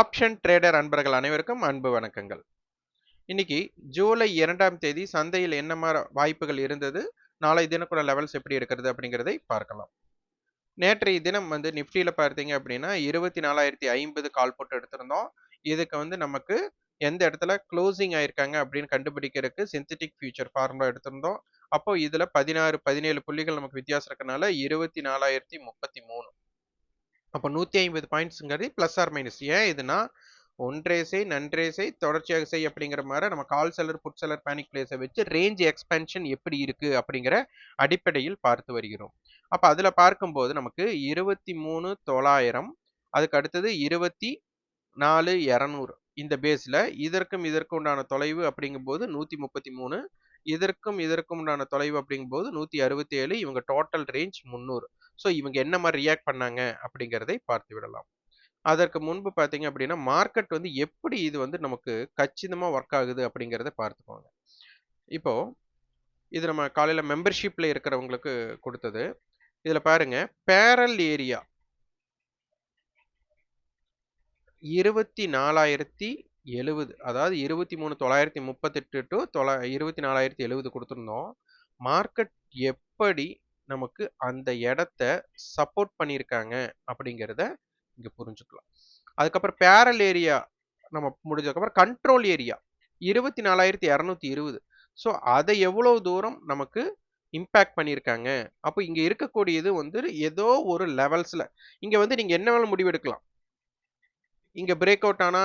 Option trader அன்பர்கள் அனைவருக்கும் அன்பு வணக்கங்கள். இன்னைக்கு ஜூலை 2ஆம் தேதி சந்தையில் என்ன மாதிரி வாய்ப்புகள் இருந்தது, நாளை தினக்குள்ள லெவல்ஸ் எப்படி இருக்கிறது அப்படிங்கிறதை பார்க்கலாம். நேற்றைய தினம் நிஃப்டியில் பார்த்தீங்க அப்படின்னா 24,050 கால் போட்டு எடுத்திருந்தோம். இதுக்கு நமக்கு எந்த இடத்துல க்ளோசிங் ஆயிருக்காங்க அப்படின்னு கண்டுபிடிக்கிறதுக்கு சிந்தட்டிக் ஃபியூச்சர் ஃபார்முலா எடுத்திருந்தோம். அப்போ இதுல 16 17 புள்ளிகள் நமக்கு வித்தியாசம் இருக்கனால 24,033. அப்போ 150 பாயிண்ட்ஸ்ங்கிறது பிளஸ் ஆர் மைனஸ். ஏன் இதுனா ஒன்றே செய் நன்றே செய் தொடர்ச்சியாக செய் அப்படிங்கிற மாதிரி நம்ம call seller put seller panic பிளேஸை வச்சு ரேஞ்ச் எக்ஸ்பென்ஷன் எப்படி இருக்கு அப்படிங்கிற அடிப்படையில் பார்த்து வருகிறோம். அப்ப அதுல பார்க்கும்போது நமக்கு 23,900, அதுக்கு அடுத்தது 24,200 இந்த பேஸ்ல இதற்கும் உண்டான தொலைவு அப்படிங்கும்போது 133, இதற்கும் உண்டான தொலைவு அப்படிங்கும்போது 167, இவங்க டோட்டல் ரேஞ்ச் 300. ஸோ இவங்க என்ன மாதிரி ரியாக்ட் பண்ணாங்க அப்படிங்கிறதை பார்த்து விடலாம். அதற்கு முன்பு பார்த்தீங்க அப்படின்னா மார்க்கெட் எப்படி இது நமக்கு கச்சிதமா ஒர்க் ஆகுது அப்படிங்கிறத பார்த்துக்கோங்க. இப்போ இது நம்ம காலையில மெம்பர்ஷிப்ல இருக்கிறவங்களுக்கு கொடுத்தது. இதுல பாருங்க, பேரல் ஏரியா 24,070, அதாவது 23,938 டு 24,070 கொடுத்துருந்தோம். மார்க்கெட் எப்படி நமக்கு அந்த இடத்த சப்போர்ட் பண்ணியிருக்காங்க அப்படிங்கிறத இங்க புரிஞ்சுக்கலாம். அதுக்கப்புறம் பேரல் ஏரியா நம்ம முடிஞ்சதுக்கப்புறம் கண்ட்ரோல் ஏரியா 24,220. ஸோ அதை எவ்வளவு தூரம் நமக்கு இம்பேக்ட் பண்ணியிருக்காங்க. அப்போ இங்க இருக்கக்கூடியது ஏதோ ஒரு லெவல்ஸ்ல இங்க நீங்க என்ன வேணாலும் முடிவு எடுக்கலாம். இங்க பிரேக் அவுட் ஆனா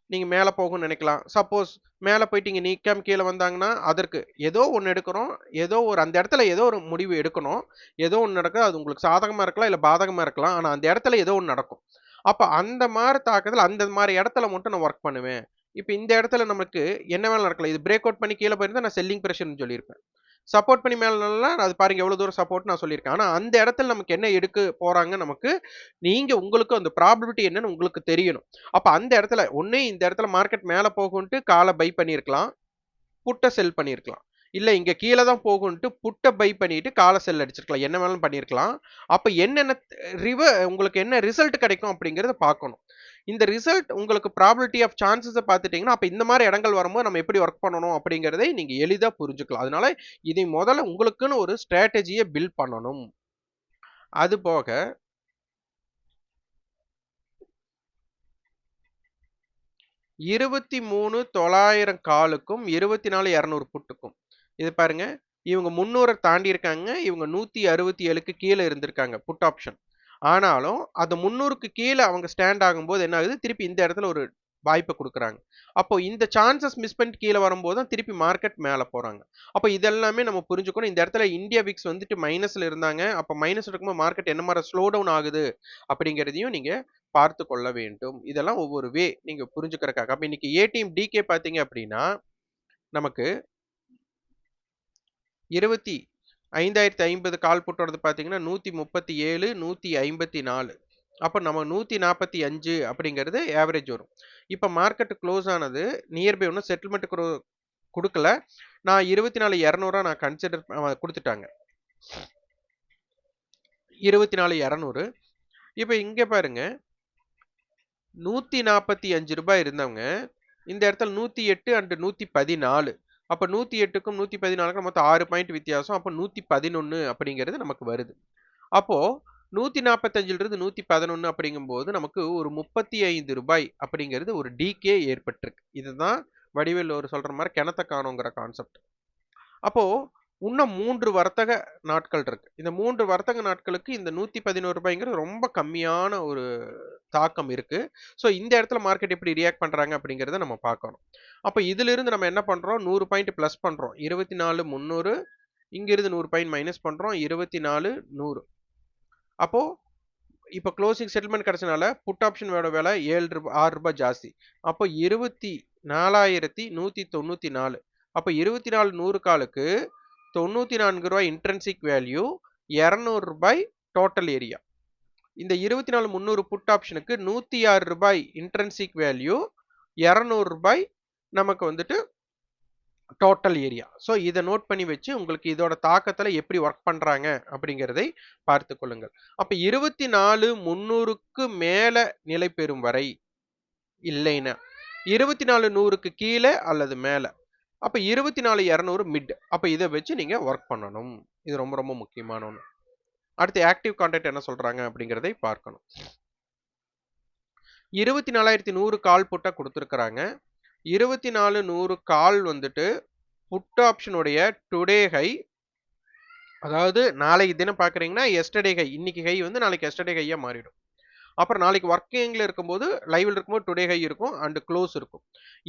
நீங்க மேல போகும்னு நினைக்கலாம். சப்போஸ் மேல போயிட்டு இங்க நிக்காம கீழே வந்தாங்கன்னா அதற்கு ஏதோ ஒன்று எடுக்கிறோம். ஏதோ ஒரு அந்த இடத்துல ஏதோ ஒரு முடிவு எடுக்கணும். ஏதோ ஒன்று நடக்கும். அது உங்களுக்கு சாதகமா இருக்கலாம், இல்ல பாதகமா இருக்கலாம். ஆனா அந்த இடத்துல ஏதோ ஒன்று நடக்கும். அப்ப அந்த மாதிரி தாக்குதல் அந்த மாதிரி இடத்துல மட்டும் நான் ஒர்க் பண்ணுவேன். இப்ப இந்த இடத்துல நமக்கு என்ன வேணாலும் நடக்கலாம். இது பிரேக் அவுட் பண்ணி கீழே போயிருந்தா நான் செல்லிங் பிரஷர்னு சொல்லியிருப்பேன். சப்போர்ட் பண்ணி மேல அது பாருங்க எவ்வளவு தூரம் சப்போர்ட் நான் சொல்லியிருக்கேன். ஆனா அந்த இடத்துல நமக்கு என்ன எடுக்க போறாங்க, நமக்கு நீங்க உங்களுக்கு அந்த ப்ராபபிலிட்டி என்னன்னு உங்களுக்கு தெரியணும். அப்ப அந்த இடத்துல ஒண்ணு இந்த இடத்துல மார்க்கெட் மேல போகும்ட்டு காலை பை பண்ணியிருக்கலாம், புட்டை செல் பண்ணியிருக்கலாம். இல்ல இங்க கீழே தான் போகும்ட்டு புட்டை பை பண்ணிட்டு காலை செல் அடிச்சிருக்கலாம். என்ன வேணாலும் பண்ணியிருக்கலாம். அப்ப என்னென்ன உங்களுக்கு என்ன ரிசல்ட் கிடைக்கும் அப்படிங்கறத பார்க்கணும். இந்த ரிசல்ட் உங்களுக்கு ப்ராபபிலிட்டி ஆஃப் சான்சஸை பார்த்துட்டீங்கன்னா அப்ப இந்த மாதிரி இடங்கள் வரும்போது நம்ம எப்படி ஒர்க் பண்ணணும் அப்படிங்கிறதை நீங்க எளிதா புரிஞ்சுக்கலாம். அதனால இதை முதல்ல உங்களுக்குன்னு ஒரு ஸ்ட்ராட்டஜியை பில்ட் பண்ணணும். அது போக 23,900 காலுக்கும் 24,200 புட்டுக்கும் இது பாருங்க, இவங்க 300 தாண்டி இருக்காங்க, இவங்க 167க்கு கீழே இருந்திருக்காங்க புட் ஆப்ஷன். ஆனாலும் அது 300க்கு கீழே அவங்க ஸ்டாண்ட் ஆகும்போது என்ன ஆகுது, திருப்பி இந்த இடத்துல ஒரு வாய்ப்பை கொடுக்குறாங்க. அப்போ இந்த சான்சஸ் மிஸ் பண்ணிட்டு கீழே வரும்போது தான் திருப்பி மார்க்கெட் மேலே போறாங்க. அப்போ இதெல்லாமே நம்ம புரிஞ்சுக்கணும். இந்த இடத்துல இந்தியா விக்ஸ் மைனஸ்ல இருந்தாங்க. அப்போ மைனஸ் இருக்கும்போது மார்க்கெட் என்ன மாதிரி ஸ்லோ டவுன் ஆகுது அப்படிங்கிறதையும் நீங்க பார்த்து கொள்ள வேண்டும். இதெல்லாம் ஒவ்வொரு வே நீங்க புரிஞ்சுக்கிறதுக்காக. அப்ப இன்னைக்கு ஏடிஎம் டிகே பாத்தீங்க அப்படின்னா நமக்கு 25,050 கால் புட்டோடது பாத்தீங்கன்னா 137, 154. அப்ப நம்ம 145 அப்படிங்கிறது ஆவரேஜ் வரும். இப்ப மார்க்கெட் க்ளோஸ் ஆனது நியர்பை ஒன்றும் செட்டில்மெண்ட் கொடுக்கல. நான் 24,200 நான் கன்சிடர் கொடுத்துட்டாங்க. 24,200. இப்ப இங்க பாருங்க, 145 ரூபாய் இருந்தவங்க இந்த இடத்துல 108 அண்ட் 114. அப்ப 108க்கும் 114க்கும் மொத்தம் 6 பாயிண்ட் வித்தியாசம். அப்ப 111 அப்படிங்கிறது நமக்கு வருது. அப்போ 145 இருந்து 111 அப்படிங்கும்போது நமக்கு ஒரு 35 ரூபாய் அப்படிங்கிறது ஒரு டிகே ஏற்பட்டிருக்கு. இதுதான் வடிவேல் ஒரு சொல்ற மாதிரி கிணத்த காணுங்கிற கான்செப்ட். அப்போ இன்னும் 3 வர்த்தக நாட்கள் இருக்கு. இந்த 3 வர்த்தக நாட்களுக்கு இந்த 111 ரூபாய்ங்கிறது ரொம்ப கம்மியான ஒரு தாக்கம் இருக்கு. ஸோ இந்த இடத்துல மார்க்கெட் எப்படி ரியாக்ட் பண்றாங்க அப்படிங்கிறத நம்ம பார்க்கணும். அப்போ இதிலிருந்து நம்ம என்ன பண்றோம், 100 பாயிண்ட் பிளஸ் பண்றோம். 24,300, இங்கிருந்து 100 பாயிண்ட் மைனஸ் பண்றோம். 24,100. அப்போ இப்போ க்ளோசிங் செட்டில்மெண்ட் கிடைச்சனால புட் ஆப்ஷனோட விலை 6 ரூபாய் ஜாஸ்தி. அப்போ 24,194. அப்போ 24,100 காலுக்கு 94 ரூபாய் இன்ட்ரென்சிக் வேல்யூ, 200 ரூபாய் டோட்டல் ஏரியா. இந்த 24,300 புட் ஆப்ஷனுக்கு 106 ரூபாய் இன்ட்ரென்சிக் வேல்யூ, 200 ரூபாய் நமக்கு டோட்டல் ஏரியா. ஸோ இதை நோட் பண்ணி வச்சு உங்களுக்கு இதோட தாக்கத்துல எப்படி ஒர்க் பண்றாங்க அப்படிங்கிறதை பார்த்து கொள்ளுங்கள். அப்ப 24,300க்கு மேல நிலை பெறும் வரை இல்லைன்னா 24,100க்கு கீழே அல்லது மேல. அப்ப 24,200 மிட். அப்ப இத வச்சு நீங்க வொர்க் பண்ணணும். இது ரொம்ப ரொம்ப முக்கியமான ஒண்ணு. அடுத்து ஆக்டிவ் கான்டாக்ட் என்ன சொல்றாங்க அப்படிங்கிறதை பார்க்கணும். 24,100 கால் புட்டா குடுத்திருக்கிறாங்க. 24,100 கால் வந்துட்டு புட் ஆப்ஷனுடைய டுடே ஹை, அதாவது நாளைக்கு தினம் பார்க்குறீங்கன்னா எஸ்டர்டே ஹை, இன்னைக்கு ஹை வந்து நாளைக்கு எஸ்டர்டே ஹையா மாறிடும். அப்புறம் நாளைக்கு வொர்க்கிங்ல இருக்கும்போது லைவ்ல இருக்கும்போது டுடே ஹை இருக்கும் அண்ட் க்ளோஸ் இருக்கும்.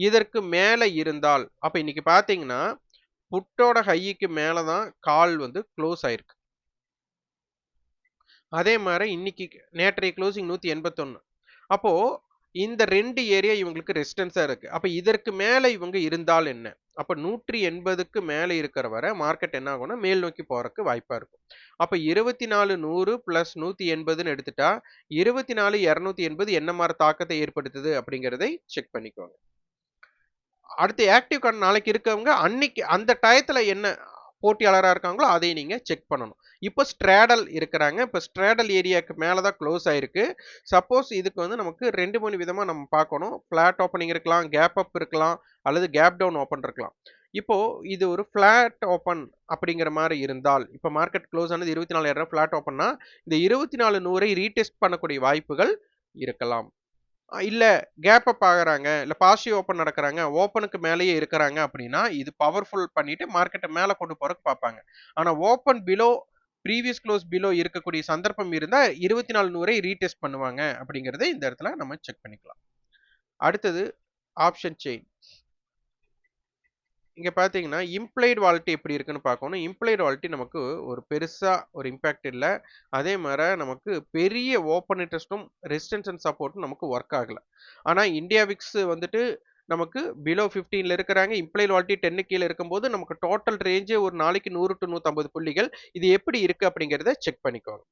இதற்கு மேல இருந்தால் அப்ப இன்னைக்கு பார்த்தீங்கன்னா புட்டோட ஹைக்கு மேல தான் கால் வந்து க்ளோஸ் ஆயிருக்கு. அதே மாதிரி இன்னைக்கு நேற்றைய க்ளோசிங் 181. அப்போ இந்த 2 ஏரியா இவங்களுக்கு ரெசிஸ்டன்ஸா இருக்கு. அப்ப இதற்கு மேல இவங்க இருந்தால் என்ன? அப்ப 180க்கு மேல இருக்கிற வரை மார்க்கெட் என்ன ஆகும்னா மேல் நோக்கி போறதுக்கு வாய்ப்பா இருக்கும். அப்ப 24,100 பிளஸ் 180ன்னு எடுத்துட்டா 24,280 என்ன மாதிரி தாக்கத்தை ஏற்படுத்துது அப்படிங்கிறதை செக் பண்ணிக்கோங்க. அடுத்து ஆக்டிவ் கார்டு நாளைக்கு இருக்கவங்க அன்னைக்கு அந்த டயத்துல என்ன போட்டியாளரா இருக்காங்களோ அதை நீங்க செக் பண்ணணும். இப்போ ஸ்ட்ராடல் இருக்கிறாங்க. இப்போ ஸ்ட்ராடல் ஏரியாக்கு மேல தான் க்ளோஸ் ஆயிருக்கு. சப்போஸ் இதுக்கு வந்து நமக்கு 2, 3 விதமா நம்ம பார்க்கணும். ஃபிளாட் ஓப்பனிங் இருக்கலாம், கேப் அப் இருக்கலாம், அல்லது கேப் டவுன் ஓப்பன் இருக்கலாம். இப்போ இது ஒரு ஃபிளாட் ஓப்பன் அப்படிங்கிற மாதிரி இருந்தால், இப்போ மார்க்கெட் க்ளோஸ் ஆனது 24,000 ஃபிளாட் ஓப்பன்னா இந்த 24,100 ரீடெஸ்ட் பண்ணக்கூடிய வாய்ப்புகள் இருக்கலாம். இல்ல கேப் அப் ஆகுறாங்க, இல்ல பாசிவ் ஓப்பன் நடக்குறாங்க, ஓப்பனுக்கு மேலேயே இருக்கிறாங்க அப்படின்னா, இது பவர்ஃபுல் பண்ணிட்டு மார்க்கெட்ட மேல கொண்டு போறதுக்கு பார்ப்பாங்க. ஆனா open below previous close below இருக்கக்கூடிய சந்தர்ப்பம் இருந்தா 24,100 ரீடெஸ்ட் பண்ணுவாங்க அப்படிங்கிறத இந்த இடத்துல நம்ம செக் பண்ணிக்கலாம். அடுத்தது ஆப்ஷன் செயின். இங்க பார்த்தீங்கன்னா, இம்ப்ளைட் வாலட்டி எப்படி இருக்குன்னு பார்க்கணும். இம்ப்ளைட் வாலட்டி நமக்கு ஒரு பெருசா ஒரு இம்பாக்ட் இல்ல. அதே மாரி நமக்கு பெரிய ஓப்பன் இன்ட்ரெஸ்ட்டும், ரெசிஸ்டன்ஸ் அண்ட் சப்போர்ட்டும் நமக்கு வொர்க் ஆகல. ஆனா இந்தியா விக்ஸ் வந்துட்டு நமக்கு பிலோ 15ல இருக்கிறாங்க. இம்ப்ளைட் வாலட்டி 10க்கு கீழ இருக்கும்போது நமக்கு டோட்டல் ரேஞ்சே ஒரு நாளைக்கு 100 to 150 புள்ளிகள். இது எப்படி இருக்கு அப்படிங்கிறத செக் பண்ணிக்கோங்க.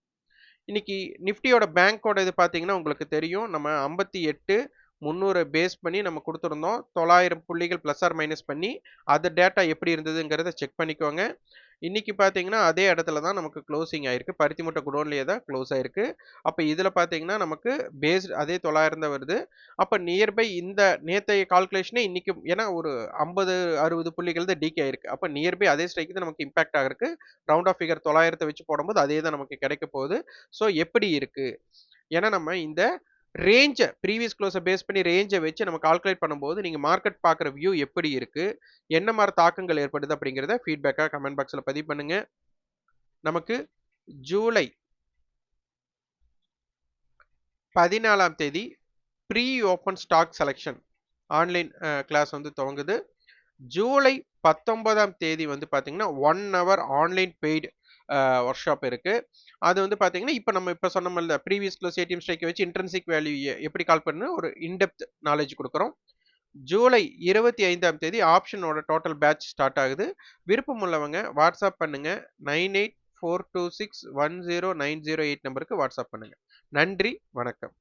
இன்னைக்கு நிஃப்டியோட பேங்கோட இது பார்த்தீங்கன்னா உங்களுக்கு தெரியும். நம்ம 58 300 பேஸ் பண்ணி நம்ம குடுத்திருந்தோம். 900 புள்ளிகள் பிளஸ் ஆர் மைனஸ் பண்ணி, அது டேட்டா எப்படி இருந்ததுங்கிறத செக் பண்ணிக்கோங்க. இன்னைக்கு பார்த்தீங்கன்னா, அதே இடத்துல தான் நமக்கு க்ளோசிங் ஆயிருக்கு. பருத்தி மூட்டை குடோன்லயே தான் க்ளோஸ் ஆயிருக்கு. அப்ப இதுல பார்த்தீங்கன்னா, நமக்கு பேஸ்ட் அதே 900 தான் வருது. அப்ப நியர்பை இந்த நேத்தைய கால்குலேஷனே இன்னைக்கு ஏன்னா ஒரு 50, 60 புள்ளிகள் தான் டீகே ஆயிருக்கு. அப்ப நியர்பை அதே ஸ்ட்ரைக் தான் நமக்கு இம்பாக்ட் ஆகருக்கு. ரவுண்ட் ஆஃப் ஃபிகர் 900 வச்சு போடும்போது அதே தான் நமக்கு கிடைக்க போகுது. ஸோ எப்படி இருக்கு? ஏன்னா நம்ம இந்த ரேஞ்ச ப்ரீவியஸ் க்ளோஸ பேஸ் பண்ணி ரேஞ்ச வச்சு நம்ம கால்குலேட் பண்ணும்போது, நீங்க மார்க்கெட் பார்க்குற வியூ எப்படி இருக்கு? என்ன மாரி தாக்கங்கள் ஏற்படுது அப்படிங்கிறத ஃபீட்பேக்கா கமெண்ட் பாக்ஸ்ல பதிவு பண்ணுங்க. நமக்கு ஜூலை 14ஆம் தேதி pre open stock selection online class வந்து துவங்குது. ஜூலை 19ஆம் தேதி வந்து பார்த்தீங்கன்னா, 1 hour online paid work shop இருக்கு. அது வந்து பார்த்தீங்கன்னா, இப்ப நம்ம இப்ப சொன்னோம்ல ப்ரீவியஸ் க்ளோஸ் ஏடிஎம் ஸ்ட்ரைக்க வச்சு இன்ட்ரின்சிக் வேல்யூ எப்படி கால் பண்ணணும் ஒரு இன்டெப்த் நாலேட்ஜ் குடுக்குறோம். ஜூலை 25ஆம் தேதி ஆப்ஷனோட டோட்டல் பேட்ச் ஸ்டார்ட் ஆகுது. விருப்பம் உள்ளவங்க வாட்ஸ்அப் பண்ணுங்க. 9842610908 நம்பருக்கு வாட்ஸ்அப் பண்ணுங்க. நன்றி, வணக்கம்.